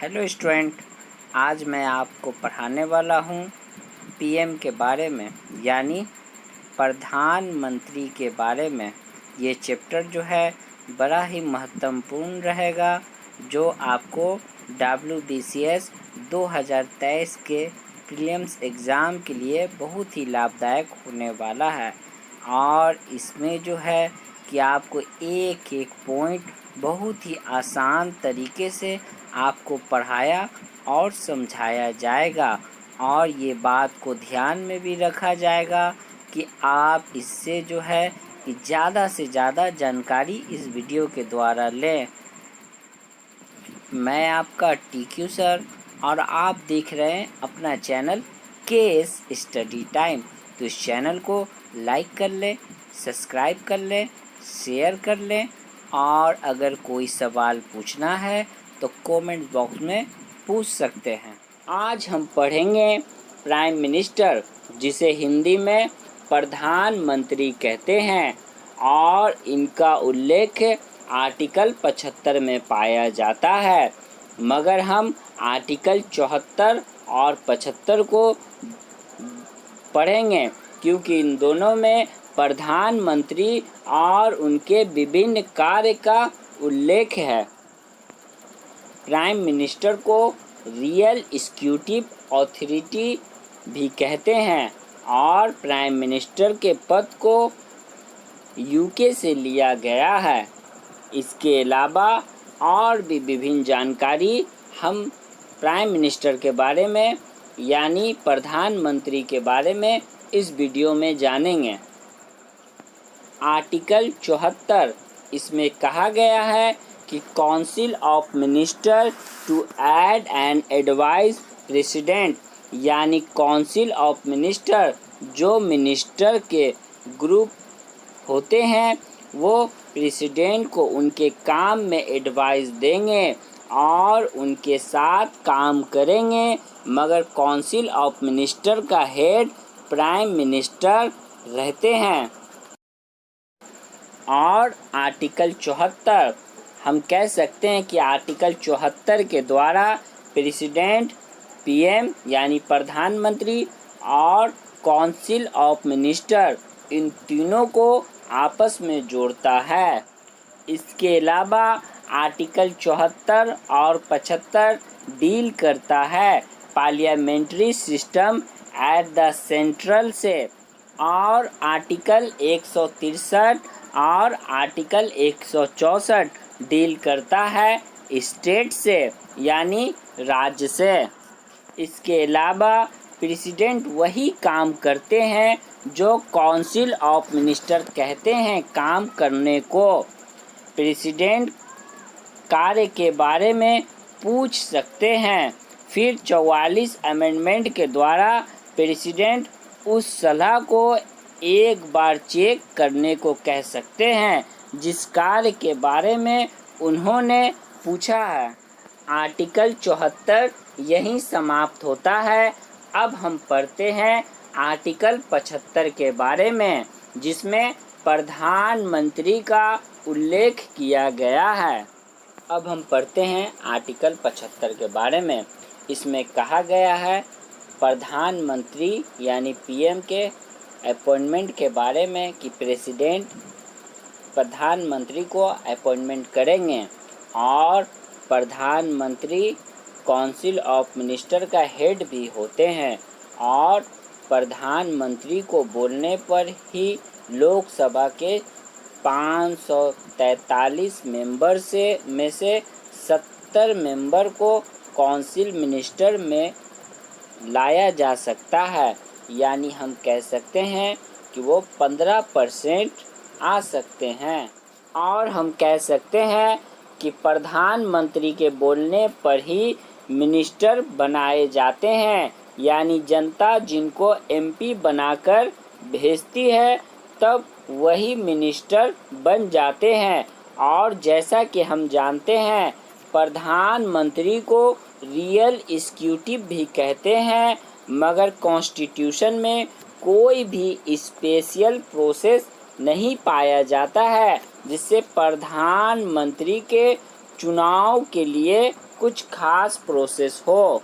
Hello student, आज मैं आपको पढ़ाने वाला हूँ पीएम के बारे में, यानी प्रधानमंत्री के बारे में। ये चैप्टर जो है बड़ा ही महत्वपूर्ण रहेगा, जो आपको WBCS 2023 के प्रीलिम्स एग्ज़ाम के लिए बहुत ही लाभदायक होने वाला है। और इसमें जो है कि आपको एक एक पॉइंट बहुत ही आसान तरीके से आपको पढ़ाया और समझाया जाएगा, और ये बात को ध्यान में भी रखा जाएगा कि आप इससे जो है कि ज़्यादा से ज़्यादा जानकारी इस वीडियो के द्वारा लें। मैं आपका TQ सर, और आप देख रहे हैं अपना चैनल KS स्टडी टाइम। तो इस चैनल को लाइक कर लें, सब्सक्राइब कर लें, शेयर कर लें, और अगर कोई सवाल पूछना है तो कमेंट बॉक्स में पूछ सकते हैं। आज हम पढ़ेंगे प्राइम मिनिस्टर, जिसे हिंदी में प्रधानमंत्री कहते हैं, और इनका उल्लेख आर्टिकल 75 में पाया जाता है। मगर हम आर्टिकल 74 और 75 को पढ़ेंगे, क्योंकि इन दोनों में प्रधानमंत्री और उनके विभिन्न कार्य का उल्लेख है। प्राइम मिनिस्टर को रियल एग्जीक्यूटिव अथॉरिटी भी कहते हैं, और प्राइम मिनिस्टर के पद को UK से लिया गया है। इसके अलावा और भी विभिन्न जानकारी हम प्राइम मिनिस्टर के बारे में, यानी प्रधानमंत्री के बारे में, इस वीडियो में जानेंगे। आर्टिकल 74, इसमें कहा गया है कि council of minister to aid and advise president, यानी काउंसिल ऑफ मिनिस्टर, जो मिनिस्टर के ग्रुप होते हैं, वो प्रेसिडेंट को उनके काम में एडवाइस देंगे और उनके साथ काम करेंगे। मगर काउंसिल ऑफ मिनिस्टर का हेड प्राइम मिनिस्टर रहते हैं। और आर्टिकल 74, हम कह सकते हैं कि आर्टिकल 74 के द्वारा प्रेसिडेंट, PM यानी प्रधानमंत्री, और काउंसिल ऑफ मिनिस्टर, इन तीनों को आपस में जोड़ता है। इसके अलावा आर्टिकल 74 और 75 डील करता है parliamentary system at the central से, और आर्टिकल 163 और आर्टिकल 164 डील करता है स्टेट से, यानी राज्य से। इसके अलावा प्रेसिडेंट वही काम करते हैं जो काउंसिल ऑफ मिनिस्टर कहते हैं काम करने को। प्रेसिडेंट कार्य के बारे में पूछ सकते हैं। फिर 44 अमेंडमेंट के द्वारा प्रेसिडेंट उस सलाह को एक बार चेक करने को कह सकते हैं जिस कार्य के बारे में उन्होंने पूछा है। आर्टिकल 74 यहीं समाप्त होता है। अब हम पढ़ते हैं आर्टिकल 75 के बारे में, जिसमें प्रधानमंत्री का उल्लेख किया गया है। अब हम पढ़ते हैं आर्टिकल 75 के बारे में। इसमें कहा गया है प्रधानमंत्री यानी PM के अपॉइंटमेंट के बारे में कि प्रेसिडेंट प्रधानमंत्री को अपॉइंटमेंट करेंगे, और प्रधानमंत्री काउंसिल ऑफ मिनिस्टर का हेड भी होते हैं, और प्रधानमंत्री को बोलने पर ही लोकसभा के 543 मेंबर में से 70 मेंबर को काउंसिल मिनिस्टर में लाया जा सकता है, यानी हम कह सकते हैं कि वो 15% आ सकते हैं। और हम कह सकते हैं कि प्रधानमंत्री के बोलने पर ही मिनिस्टर बनाए जाते हैं, यानी जनता जिनको MP बनाकर भेजती है तब वही मिनिस्टर बन जाते हैं। और जैसा कि हम जानते हैं प्रधानमंत्री को रियल एग्जीक्यूटिव भी कहते हैं, मगर कॉन्स्टिट्यूशन में कोई भी स्पेशल प्रोसेस नहीं पाया जाता है जिससे प्रधानमंत्री के चुनाव के लिए कुछ खास प्रोसेस हो,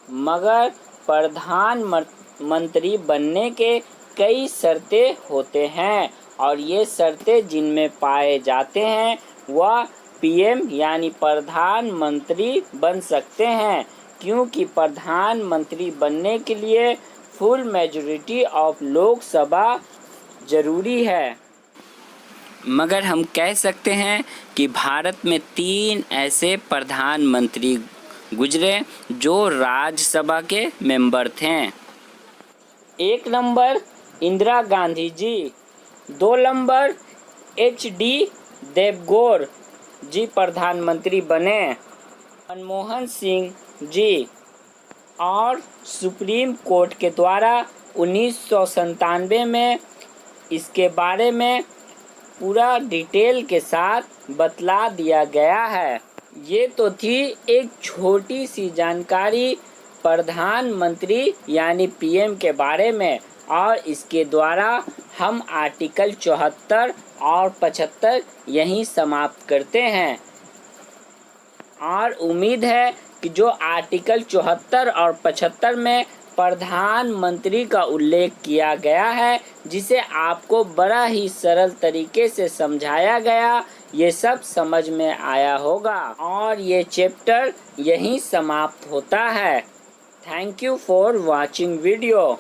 मगर प्रधानमंत्री बनने के कई शर्तें होते हैं और ये शर्तें जिनमें पाए जाते हैं वह पीएम यानी प्रधानमंत्री बन सकते हैं, क्योंकि प्रधानमंत्री बनने के लिए फुल मेजॉरिटी ऑफ लोकसभा जरूरी है। मगर हम कह सकते हैं कि भारत में 3 ऐसे प्रधानमंत्री गुजरे जो राज्यसभा के मेंबर थे। 1 number Indira Gandhi ji, 2 number HD देवगौर जी प्रधानमंत्री बने, मनमोहन सिंह जी, और सुप्रीम कोर्ट के द्वारा 1997 में इसके बारे में पूरा डिटेल के साथ बतला दिया गया है। ये तो थी एक छोटी सी जानकारी प्रधानमंत्री यानी पीएम के बारे में, और इसके द्वारा हम आर्टिकल 74 और 75 यहीं समाप्त करते हैं। और उम्मीद है कि जो आर्टिकल 74 और 75 में प्रधानमंत्री का उल्लेख किया गया है, जिसे आपको बड़ा ही सरल तरीके से समझाया गया, ये सब समझ में आया होगा और ये चैप्टर यहीं समाप्त होता है। Thank you for watching video.